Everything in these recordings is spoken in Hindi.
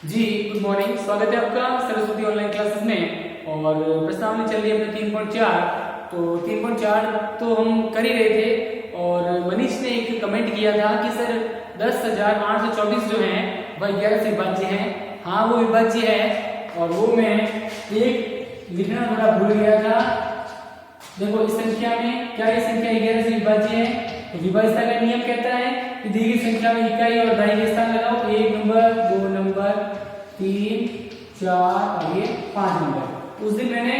जी गुड मॉर्निंग। स्वागत है आपका सरस्वती ऑनलाइन क्लासेस में। और प्रस्तावना चल रही है अपने 3.4। तो 3.4 तो हम कर ही रहे थे और मनीष ने एक कमेंट किया था कि सर 10,824 जो है वह 11 से विभाज्य है। हाँ वो विभाज्य है और वो मैं एक लिखना थोड़ा भूल गया था। देखो इस संख्या में क्या ये संख्या 11 से विभाज्य है। तो विभाज्यता का नियम कहता है कि दी गई संख्या में इकाई और दाई के स्थान लगाओ। 1 नंबर, 2 नंबर, 3, 4 और ये 5 नंबर। उस दिन मैंने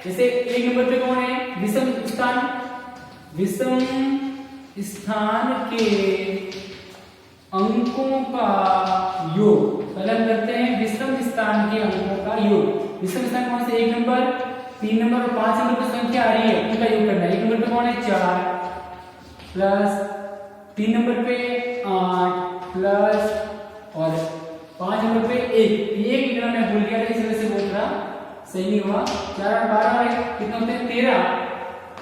जैसे 1 नंबर पे कौन है, विषम स्थान के अंकों का योग। पहले हम करते हैं विषम स्थान के अंकों का योग। विषम स्थान कौन से, 1 नंबर, 3 नंबर और 5 नंबर की संख्या आ रही है, उनका योग करना है। 1 नंबर पे कौन है 4 प्लस 3 नंबर पे 8 प्लस और 5 नंबर पे 1 निकला, मैं भूल गया था इस वजह से बोल रहा सही नहीं हुआ। 4 और 12 कितना होते हैं 13।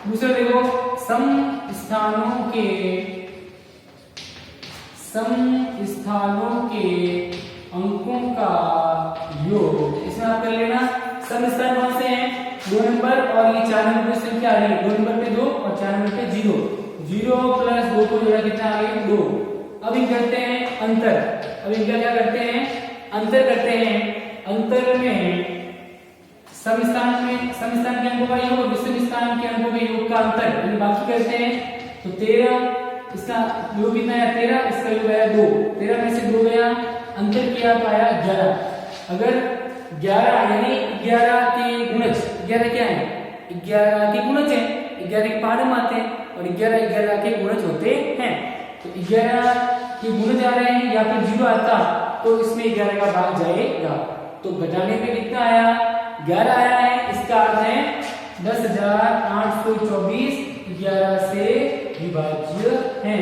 दूसरा देखो सम स्थानों के अंकों का योग। इसमें आप कर लेना सम स्थान कौन से हैं, 2 नंबर और ये 4 नंबर की संख्या आ रही है। 2 नंबर पे 2 और 4 नंबर पे 0 प्लस 2 को जोड़ा कितना आ गया 2। अब इन करते हैं अंतर। अब इनका क्या करते हैं, अंतर करते हैं। अंतर में सम स्थान के अंकों का योग और विषम स्थान के अंकों के योग का अंतर बाकी करते हैं। तो 13 इसका योग कितना है 13, इसका योग आया 2। 13 में से 2 गया, अंतर किया तो आया 11। अगर 11 यानी 11 के गुणज, 11 क्या है 11 के गुणज है, 11 के पाढ़ आते हैं और 11 के गुणज होते हैं। तो 11 के गुणज आ रहे हैं या फिर 0 आता तो इसमें 11 का भाग जाएगा। तो घटाने पे कितना आया 11 आया है। इसका अर्थ है 10,824 11 से विभाज्य है,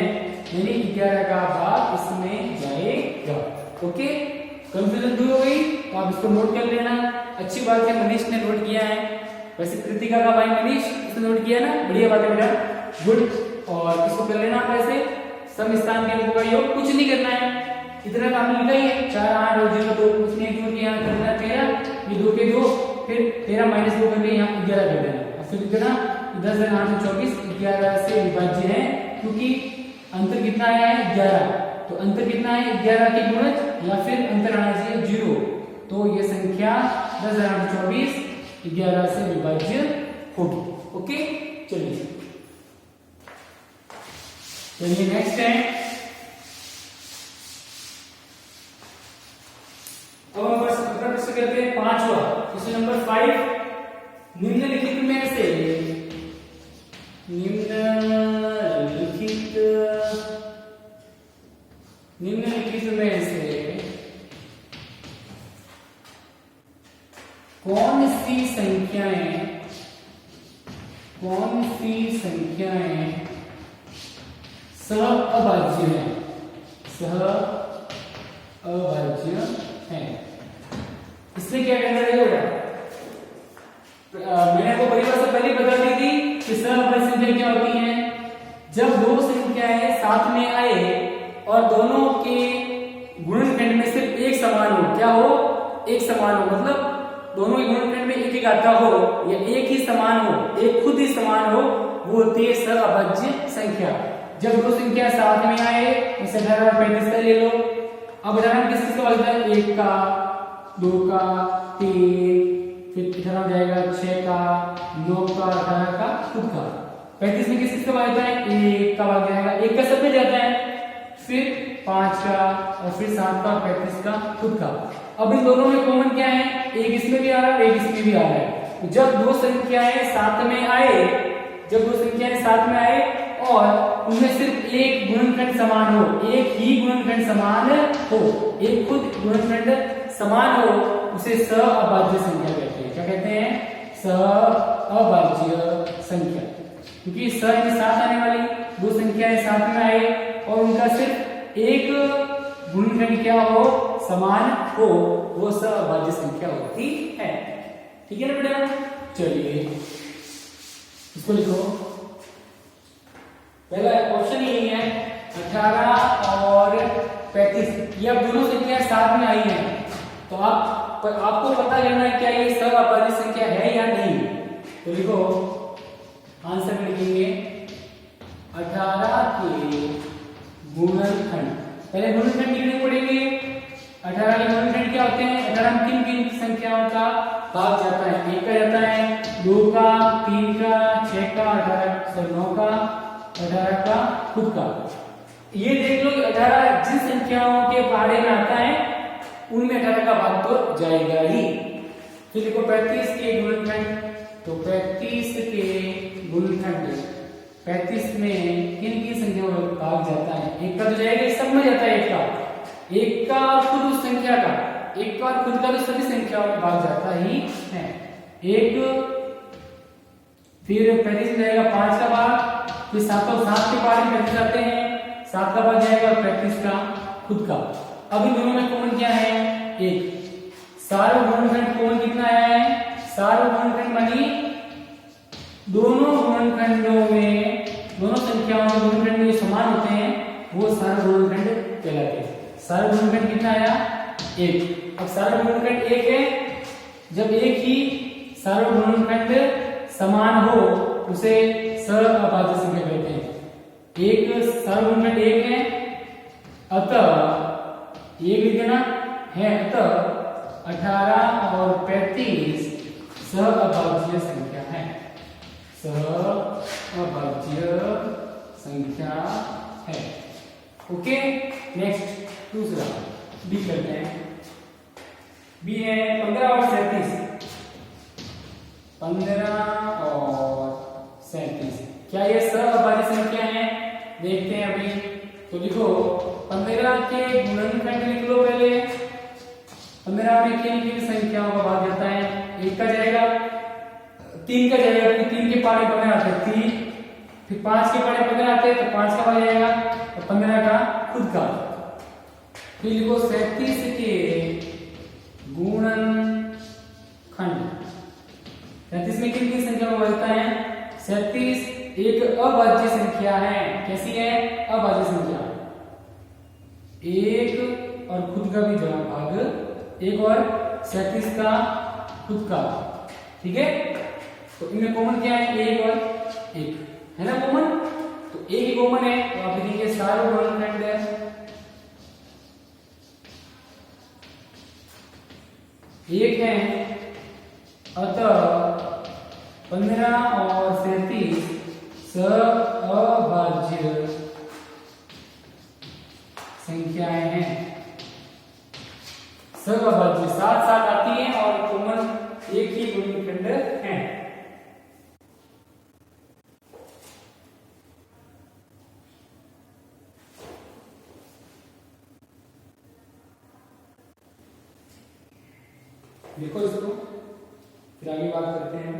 यानी 11 का भाग इसमें जाएगा। ओके, कंफ्यूजन दूर हो गई तो आप इसको नोट कर लेना। अच्छी बात है मनीष ने नोट किया है। वैसे कृतिका का भाई मनीष इसने नोट किया ना, बढ़िया बात है बेटा, गुड। और इसको कर लेना वैसे सम स्थान के अंकों का योग, कुछ नहीं करना है, इतना काम लिखा ही है। 4 8 और 0 2 कुछ नहीं, क्योंकि यहाँ करना 13, ये 2 के 2, फिर 13 माइनस 2 करके यहाँ 11 कर देना। और फिर कितना 10,824 11 से विभाज्य है, क्योंकि अंतर कितना आया है 11। तो अंतर कितना है 11 के गुणज या फिर अंतर आना चाहिए 0। तो ये संख्या 10,824 11 से विभाज्य होगी। ओके चलिए नेक्स्ट है। अब हम प्रश्न करते हैं 5वां, क्वेश्चन नंबर 5। निम्नलिखित में से कौन सी संख्याएं सहअभाज्य है। इसमें क्या करना है, मैंने आपको परिभाषा पहले बता दी थी कि सहअभाज्य संख्या क्या होती है, जब दो संख्याएं साथ में आए और दोनों के गुणनखंड में सिर्फ एक समान हो। क्या हो, एक समान हो, मतलब दोनों के गुणनखंड में एक एक आता हो या एक ही समान हो, एक खुद ही समान हो, वो होती है सहअभाज्य संख्या। जब दो संख्या साथ में आए, जैसे 18 और 35 का ले लो। अब उदाहरण किस किसका बनता है, 1 का, 2 का, 3, फिर 18 हो जाएगा 6 का, 9 का, 18 का खुद का। 35 में किस किसका बनता है, 1 का भाग जाएगा, 1 का सब में जाता है, फिर 5 का और फिर 7 का, 35 का खुद का। अब इन दोनों में कॉमन क्या है, एक इसमें भी आ रहा है, एक इसमें भी आ रहा है। जब दो संख्याएं साथ में आए और उनमें सिर्फ एक गुणनखंड समान हो, एक ही गुणनखंड समान हो, एक खुद गुणनखंड समान हो, उसे सहअभाज्य संख्या कहते हैं। क्या कहते हैं, सहअभाज्य संख्या। क्योंकि साथ आने वाली दो संख्याएं साथ में आए और उनका सिर्फ एक गुणनखंड क्या हो, समान हो, वो सहअभाज्य संख्या होती है। ठीक है ना बेटा, चलिए इसको लिखो। पहला ऑप्शन यही है 18 और 35, ये अब दोनों संख्या साथ में आई हैं। तो आपको पता करना है क्या ये सहअभाज्य संख्या है या नहीं। तो लिखो आंसर में लिखेंगे 18 के गुणनखंड। पहले गुणनखंड लिखने पड़ेंगे। 18 के गुणनखंड क्या होते हैं? 18 में किन किन संख्याओं का भाग जाता है? 1 का जाता है, 2 का, 3 का, 6 का, 9 का, 18 का खुद का। ये देख लो 18 जिन संख्याओं के बारे में आता है उनमें 18 का भाग तो जाएगा ही। तो देखो 35 के गुणनखंड, तो 35 के गुणनखंड 35 में किन किन संख्याओं का भाग जाता है? 1 का तो जाएगा, सब में जाता है 1 का, 1 का और खुद उस संख्या का, 1 का और खुद का तो सभी संख्याओं में भाग जाता ही है। 1 फिर 35 में जाएगा 5 का भाग, फिर 7 के बारे में 35 आते हैं, 7 का भाग जाएगा और 35 का खुद का। अभी दोनों में कॉमन क्या है? 1। सार्वगुणनखंड कॉमन कितना है? सार्वगुणनखंड मानी दोनों गुणनखंडों में, दोनों संख्याओं के गुणनखंड जो समान होते हैं वो सार्वगुणनखंड कहलाते हैं। सार्वगुणनखंड कितना आया? 1। अब सार्वगुणनखंड 1 है, जब एक ही सार्वगुणनखंड समान हो उसे सहअभाज्य संख्या कहते हैं। एक सार्वगुणनखंड 1 है, अतः ये लिख देना है, अतः 18 और 35 सहअभाज्य संख्या है, सहअभाज्य संख्या है। ओके, नेक्स्ट दूसरा बी करते हैं। बी है 15 और 37। 15 और 37 क्या ये सहअभाज्य संख्या है? देखते हैं अभी। तो लिखो 15 के गुणनखंड लिख लो पहले। 15 में किन किन संख्याओं का भाग जाता है? 1 का जाएगा, 3 का जाएगा, फिर 3 के पारे 15 आते हैं 3, फिर 5 के पारे 15 आते हैं तो 5 का भाग जाएगा और 15 का खुद का। फिर लिखो 37 के गुणनखंड। 37 में किन किन संख्याओं का भाग जाता है? 37 एक अभाज्य संख्या है। कैसी है? अभाज्य संख्या। 1 और खुद का भी जवाब भाग 1 और 37 का खुद का। ठीक है, तो इनमें कॉमन क्या है? 1 और 1 है ना कॉमन। तो 1 ही कॉमन है, तो आप लिखेंगे सार्वगुणनखंड 1 है, अतः 15 और 37 सहअभाज्य संख्याएं हैं। सहअभाज्य साथ साथ आती हैं और कॉमन एक ही गुणनखंड है। देखो इसको, फिर आगे बात करते हैं।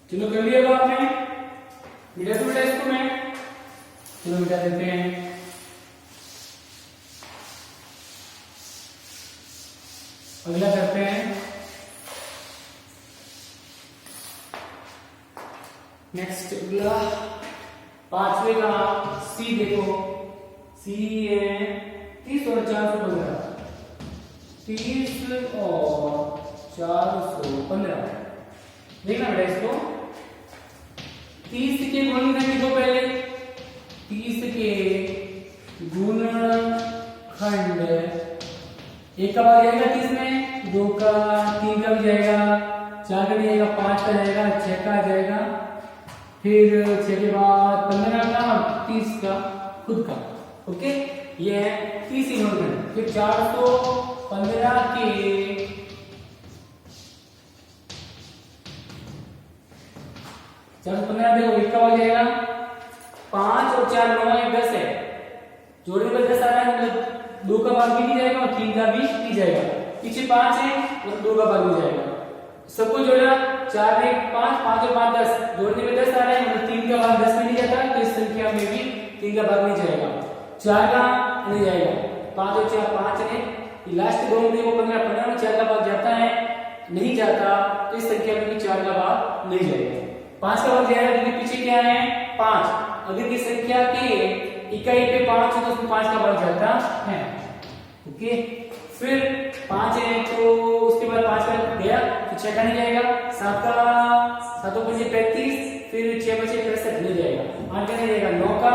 चलो कर लिया आपने, मिटा तो बेटा इसको मैं, चलो मिटा देते हैं। अगला करते हैं, नेक्स्ट अगला 5वें का सी। देखो सी है 30 और 415, 30 और 415। देखना बेटा इसको, 30 के गुणनखंड लिखो पहले, 30 के गुणनखंड, एक का भाग जाएगा 30 में, 2 का, 3 का भी जाएगा, 4 का भी जाएगा, 5 का जाएगा, 6 का जाएगा, फिर 6 के बाद 15 का और 30 का खुद का। ओके, ये है 30 के गुणनखंड। फिर 415 के 415 देखो, एक का भाग जाएगा 5 और 4 9 1 10 है, जोड़ने पर 10 आ रहा है, मतलब 2 का भाग भी नहीं जाएगा और 3 का भी नहीं जाएगा, पीछे 5 है और 2 का भाग भी जाएगा, सबको जोड़ा 4 1 5, 5 और 5 10, जोड़ने में 10 आ रहा है, मतलब 3 का भाग 10 में नहीं जाता, तो इस संख्या में भी 3 का भाग नहीं जाएगा, 4 का नहीं जाएगा, 5 और 4 5 है, लास्ट दो में वो 15 15 में 4 का भाग जाता है, नहीं जाता, तो इस संख्या में भी 4 का भाग नहीं जाएगा। 5 का भाग जाएगा, क्योंकि पीछे क्या है 5, अगर की संख्या के इकाई पे 5 है तो उसमें 5 का भाग जाता है। ओके, फिर 5 है तो उसके बाद 5 का गया तो 6 का नहीं जाएगा, 7 का 7 बचे 35, फिर 6 बचे 63 नहीं जाएगा, 8 का नहीं जाएगा, 9 का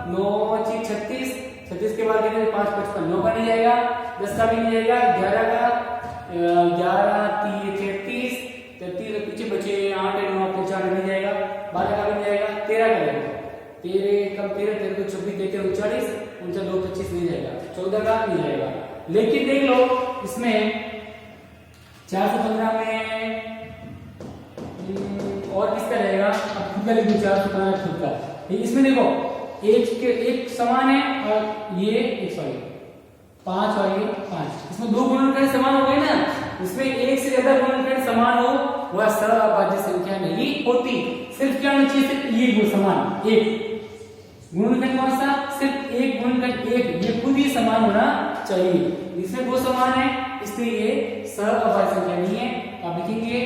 9 बचे 36, 36 के बाद 5 55 9 का नहीं जाएगा, 10 का भी नहीं जाएगा, 11 का 11 33 33 पीछे बचे 8 9 4 नहीं जाएगा, 12 का भी नहीं जाएगा, 13 का जाएगा, 13 कम 13 13 को 24 देते 39 39 2 25 नहीं जाएगा, 14 का नहीं जाएगा। लेकिन देख लो इसमें 415 में और किसका जाएगा, अब खुद का लिख दो, 415 खुद का, इसमें देखो एक समान है और ये एक सॉरी 5 और ये 5, इसमें 2 गुणनखंड समान हो गए ना, इसमें एक से ज्यादा गुणनखंड समान हो वह सहअभाज्य संख्या नहीं होती। सिर्फ क्या होना चाहिए, सिर्फ ये गुण समान, एक गुणनखंड कौन सा, सिर्फ एक गुणनखंड एक, ये खुद ही समान होना चाहिए, इसमें 2 समान है इसलिए ये सहअभाज्य संख्या नहीं है। आप लिखेंगे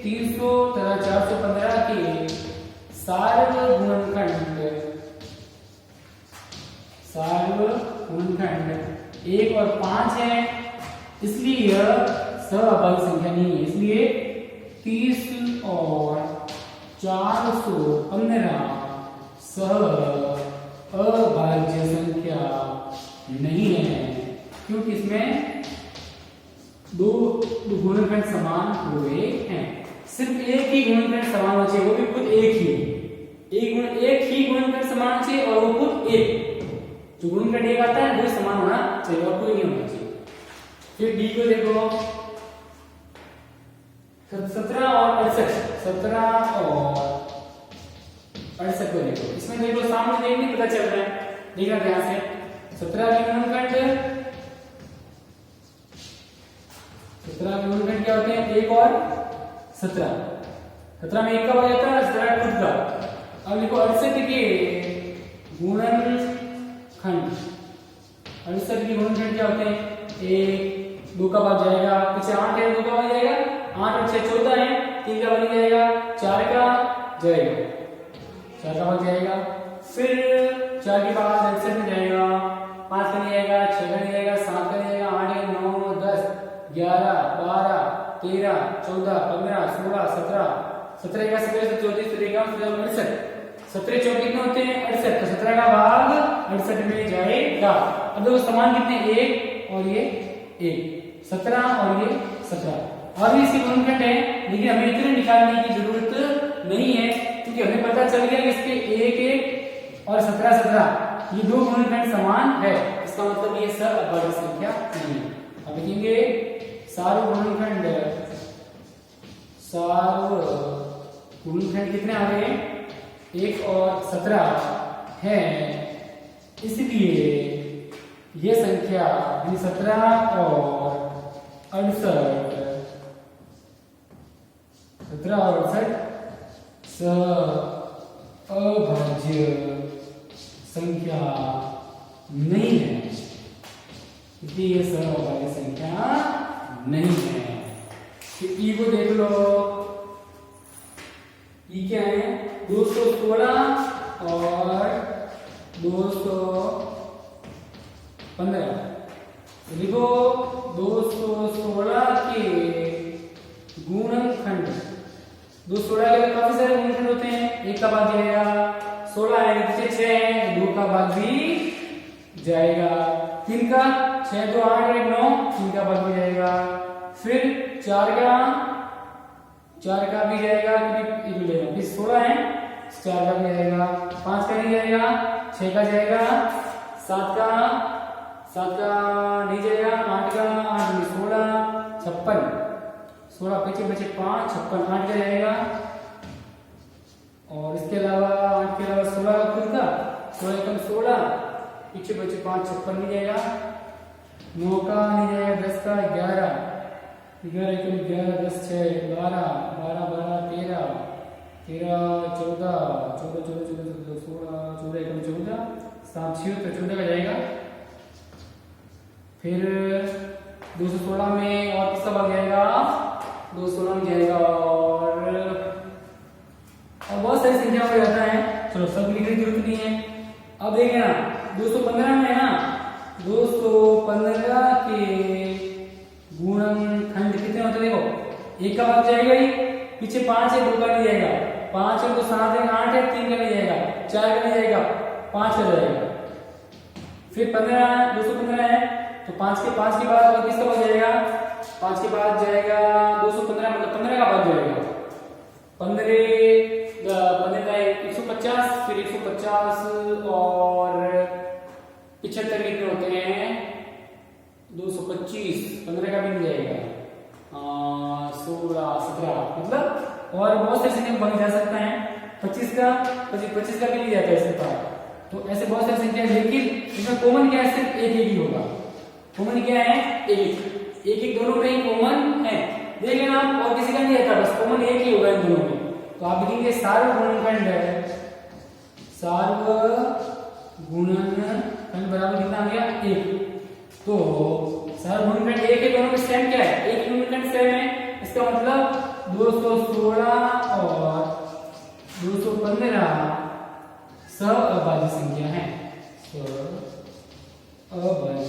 300 तथा 415 के सार्वगुणनखंड 1 और 5 है, इसलिए यह सहअभाज्य संख्या नहीं है, इसलिए 30 और 415 सहअभाज्य संख्या नहीं है, क्योंकि इसमें 2 गुणनखंड समान हुए हैं। सिर्फ एक ही गुणनखंड समान होना चाहिए, वो भी खुद एक ही गुणनखंड समान चाहिए और वो खुद एक, जो गुणनखंड एक आता है वो समान होना चाहिए और कोई नहीं होना चाहिए। फिर डी को देखो, 17 और 68 को देखो, इसमें देखो सामने देख नहीं पता चल रहा है, देखा ध्यान से, 17 के गुणनखंड क्या होते हैं, 1 और 17 में 1 का हो जाता है, 17 खुद का। अब देखो 68 के गुणनखंड, 68 के गुणनखंड क्या होते हैं, 1 2 का भाग जाएगा, पीछे 8 है 2 का भाग जाएगा, 8 और 6 14 है, 3 का भाग जाएगा, 4 का जाएगा, 4 का भाग जाएगा, फिर 4 के बाद 68 में जाएगा, 5 का नहीं जाएगा, 6 का नहीं जाएगा, 7 का नहीं जाएगा, 8 9 10 11 12 13 14 15 16 17 17 का 17 से 34 तरीका 68, 17 चौके कितने होते हैं 68, तो 17 का भाग 68 में जाएगा। अब देखो समान कितने, 1 और ये 1, 17 और ये 17, और भी इसके गुणनखंड है, लेकिन हमें इतने निकालने की जरूरत नहीं है, क्योंकि हमें पता चल गया कि इसके 1 1 और 17 17 ये 2 गुणनखंड समान है, इसका मतलब ये सहअभाज्य संख्या नहीं है। अब लिखेंगे सार्वगुणनखंड कितने आ गए, 1 और 17 है, इसलिए ये संख्या 17 और 68 सहअभाज्य संख्या नहीं है, इसलिए ये सहअभाज्य संख्या नहीं है। तो ई को देख लो, ई क्या है, 216 और 215, देखो 216 के गुणनखंड दो 16 के काफी सारे गुणनखंड होते हैं, एक का भाग जाएगा, 16 है पीछे 6 है, 2 का भाग भी जाएगा, 3 का 6 2 8 1 9, 3 का भाग भी जाएगा, फिर 4 का भी जाएगा, एक मिलेगा, फिर 16 है 4 का भी जाएगा, 5 का नहीं जाएगा, 6 का जाएगा, 7 का नहीं जाएगा, 8 का 8 में 16 16 पीछे बचे 5 56, 8 का जाएगा, और इसके अलावा 8 के अलावा 16 का खुद का 16 कम 16 पीछे बचे 5 56 नहीं जाएगा, 9 का नहीं जाएगा, 10 का 11 11 कम 11 10 6 12 12 12 13 13 14 14 14 14 16 14 कम 14 7 6 तो 14 का जाएगा, फिर 216 में और किसका भाग जाएगा, 216 में जाएगा, और बहुत सारी संख्या हो जाता है, चलो सब लिखने की जरूरत नहीं है। अब देखिए ना 215 में है ना, 215 के गुणनखंड कितने होते हैं, देखो एक का भाग जाएगा ही, पीछे 5 है 2 का नहीं जाएगा, 5 है तो 7 है 8 है 3 का नहीं जाएगा, 4 का नहीं जाएगा, 5 का जाएगा, फिर 15 215 है तो 5 के बाद और किसका भाग जाएगा, 5 के बाद जाएगा 215 मतलब 15 का भाग जाएगा, 15 का 150, फिर 150 और 75 कितने होते हैं, 225, 15 का भी नहीं जाएगा, 16 17 मतलब, और बहुत सारी संख्या बन जा सकता है, 25 का भी नहीं जाता है इसका, तो ऐसे बहुत सारी संख्या, लेकिन इसमें कॉमन क्या है, सिर्फ एक ही होगा, कॉमन क्या है, एक दोनों में ही कॉमन है, देख लेना आप, और किसी का नहीं रहता, बस कॉमन एक ही होगा इन दोनों में, तो आप लिखेंगे सार्वगुणनखंड है, सार्वगुणनखंड बराबर कितना आ गया, 1, तो सार्वगुणनखंड एक है, दोनों में सेम क्या है, एक गुणनखंड सेम है, इसका मतलब 216 और 215 सहअभाज्य संख्या है, अभाज्य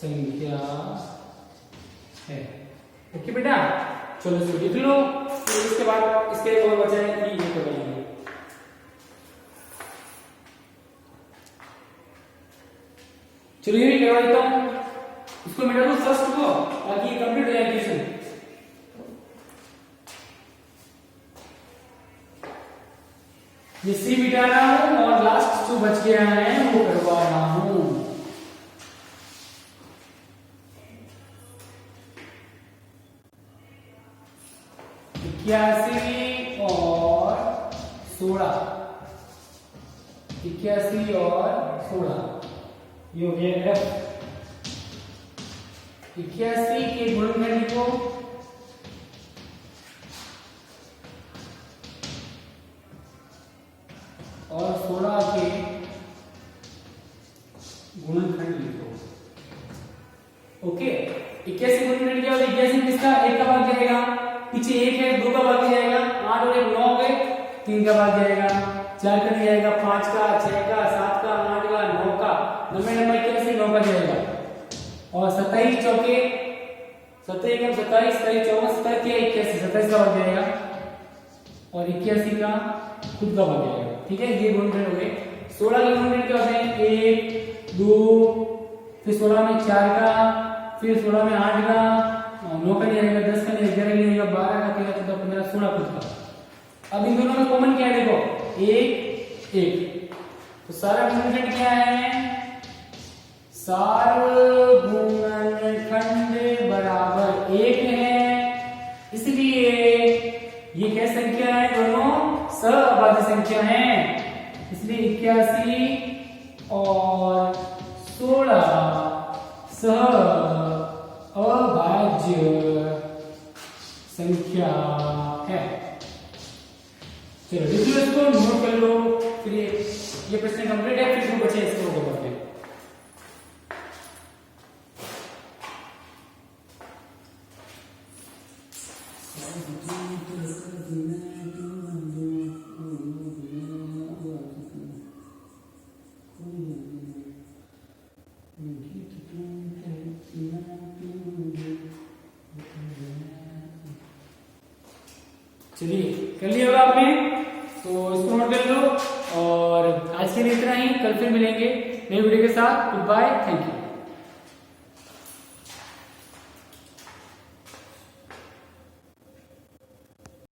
संख्या है, ओके बेटा, चलो इसको लिख लो, फिर इसके बाद इसके और बचा है 3 ये करेंगे, चलो ये भी करवा देता हूं, इसको मिटा दो फर्स्ट को ताकि ये कंप्लीट हो जाए क्वेश्चन, ये सी मिटा रहा हूं और लास्ट जो बच गया है वो करवा रहा हूं, इक्यासी और 16 ये हो गया एफ, 81 के गुणनखंड को और 16 के गुणनखंड लिखो, ओके, 81 गुणनखंड क्या होगा, 81 किसका, एक का भाग जाएगा, पीछे 1 है 2 का भाग जाएगा, 8 और 1 9 हो गए, 3 का भाग जाएगा, 4 का नहीं जाएगा, 5 का 6 का 7 का 8 का 9 का, 9 कैसे 9 का जाएगा, और 27 चौके 27 का 27 27 24 27 27 का भाग जाएगा, और 81 का खुद का भाग जाएगा, ठीक है, ये गुणनखंड हो गए। 16 के गुणनखंड क्या होते हैं, 1 2, फिर 16 में 4 का, फिर 16 में 8 का, 9 का नहीं आएगा, 10 का नहीं, 11 का नहीं आएगा, 12 का, 13 14 15 16 खुद का। अब इन दोनों में कॉमन क्या है, देखो 1 तो सारा गुणनखंड क्या है, सार्वगुणनखंड बराबर 1 है, इसलिए ये क्या संख्या है, दोनों सहअभाज्य संख्या है, इसलिए 81 और 16 सहअभाज्य संख्या है। चलो लिख लो, इसको नोट कर लो, फिर ये प्रश्न कंप्लीट है, फिर जो बचे इसको करते हैं। चलिए कर लिया होगा आपने, तो इसको नोट कर लो। और आज के लिए इतना ही, कल फिर मिलेंगे नई वीडियो के साथ। Goodbye, thank you.